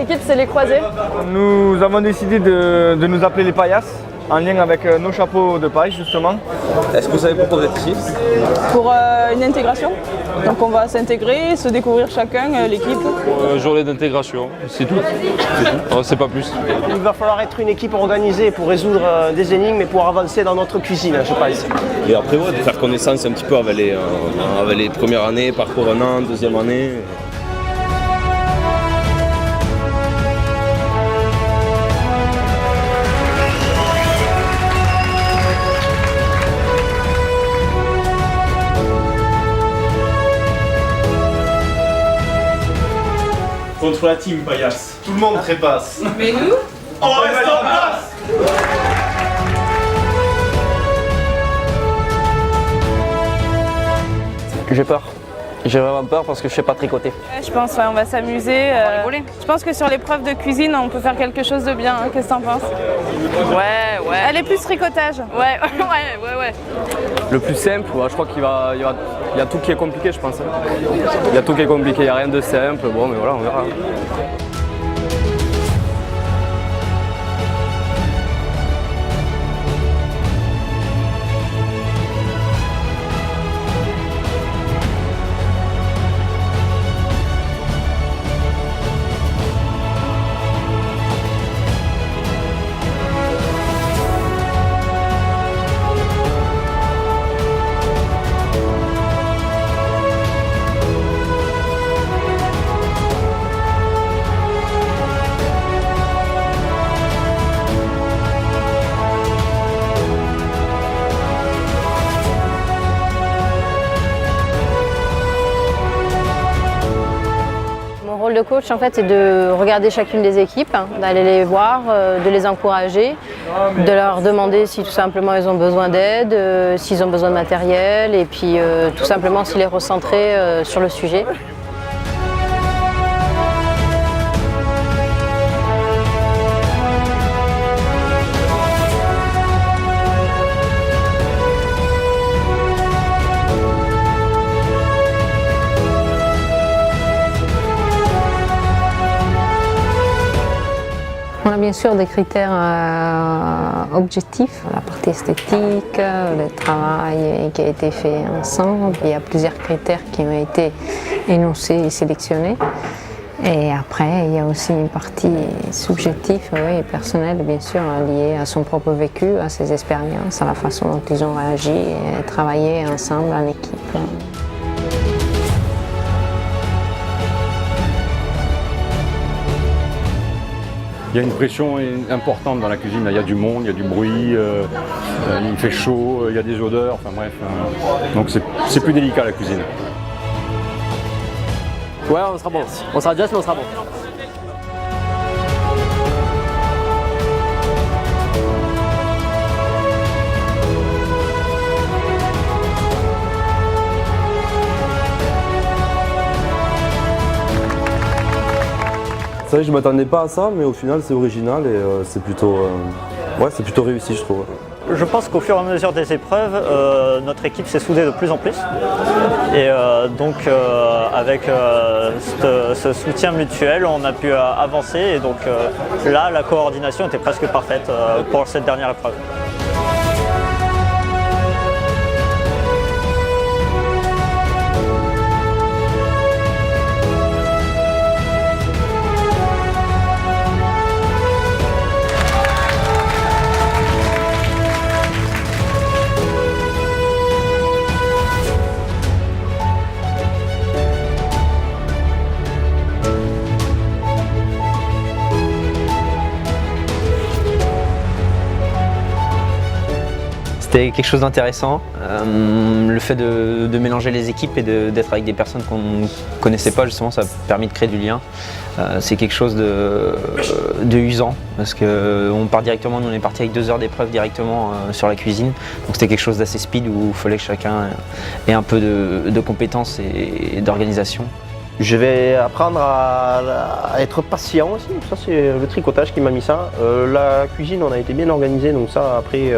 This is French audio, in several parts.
équipe, c'est les croisés. Nous avons décidé de nous appeler les paillasses, en lien avec nos chapeaux de paille justement. Est-ce que vous savez pourquoi vous êtes ici? Pour une intégration. Donc on va s'intégrer, se découvrir chacun, l'équipe. Journée d'intégration, c'est tout. C'est pas plus. Il va falloir être une équipe organisée pour résoudre des énigmes et pour avancer dans notre cuisine, je pense. Et après, ouais, de faire connaissance un petit peu avec les premières années, parcours un an, deuxième année. Contre la team paillasse. Tout le monde trépasse. Mais nous, on reste en place. J'ai peur. J'ai vraiment peur parce que je sais pas tricoter. je pense on va s'amuser. Je pense que sur l'épreuve de cuisine, on peut faire quelque chose de bien. Hein. Qu'est-ce que t'en penses? Ouais. Elle est plus tricotage. Ouais. Le plus simple, je crois qu'il y a tout qui est compliqué, je pense. Il y a tout qui est compliqué, il n'y a rien de simple. Bon, mais voilà, on verra. Mon rôle de coach, en fait, c'est de regarder chacune des équipes, d'aller les voir, de les encourager, de leur demander si tout simplement ils ont besoin d'aide, s'ils ont besoin de matériel et puis tout simplement s'ils les recentrer sur le sujet. On a bien sûr des critères objectifs, la partie esthétique, le travail qui a été fait ensemble. Il y a plusieurs critères qui ont été énoncés et sélectionnés. Et après, il y a aussi une partie subjective et personnelle, bien sûr, liée à son propre vécu, à ses expériences, à la façon dont ils ont réagi et travaillé ensemble en équipe. Il y a une pression importante dans la cuisine, il y a du monde, il y a du bruit, il fait chaud, il y a des odeurs, enfin bref. Donc c'est plus délicat la cuisine. Ouais, on sera bon. On sera juste, mais on sera bon. C'est vrai que je ne m'attendais pas à ça, mais au final c'est original et c'est plutôt réussi, je trouve. Je pense qu'au fur et à mesure des épreuves, notre équipe s'est soudée de plus en plus. Et donc avec ce soutien mutuel, on a pu avancer. Et donc là, la coordination était presque parfaite pour cette dernière épreuve. C'était quelque chose d'intéressant, le fait de mélanger les équipes et d'être avec des personnes qu'on ne connaissait pas, justement, ça a permis de créer du lien. C'est quelque chose de usant parce qu'on part directement, nous on est parti avec 2 heures d'épreuve directement sur la cuisine, donc c'était quelque chose d'assez speed où il fallait que chacun ait un peu de compétences et d'organisation. Je vais apprendre à être patient aussi, ça c'est le tricotage qui m'a mis ça. La cuisine, on a été bien organisé, donc ça après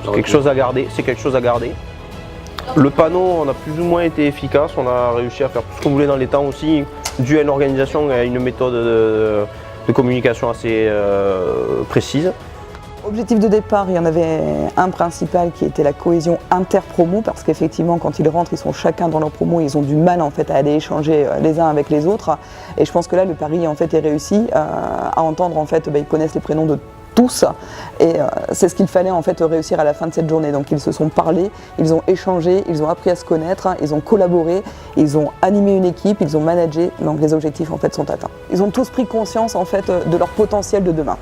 c'est quelque chose à garder. Le panneau, on a plus ou moins été efficace, on a réussi à faire tout ce qu'on voulait dans les temps aussi, dû à une organisation et à une méthode communication assez précise. Objectif de départ, il y en avait un principal qui était la cohésion inter-promo, parce qu'effectivement quand ils rentrent, ils sont chacun dans leur promo, ils ont du mal en fait à aller échanger les uns avec les autres. Et je pense que là le pari en fait est réussi, à entendre en fait, ils connaissent les prénoms de tous, et c'est ce qu'il fallait en fait réussir à la fin de cette journée. Donc ils se sont parlé, ils ont échangé, ils ont appris à se connaître, ils ont collaboré, ils ont animé une équipe, ils ont managé, donc les objectifs en fait sont atteints. Ils ont tous pris conscience en fait de leur potentiel de demain.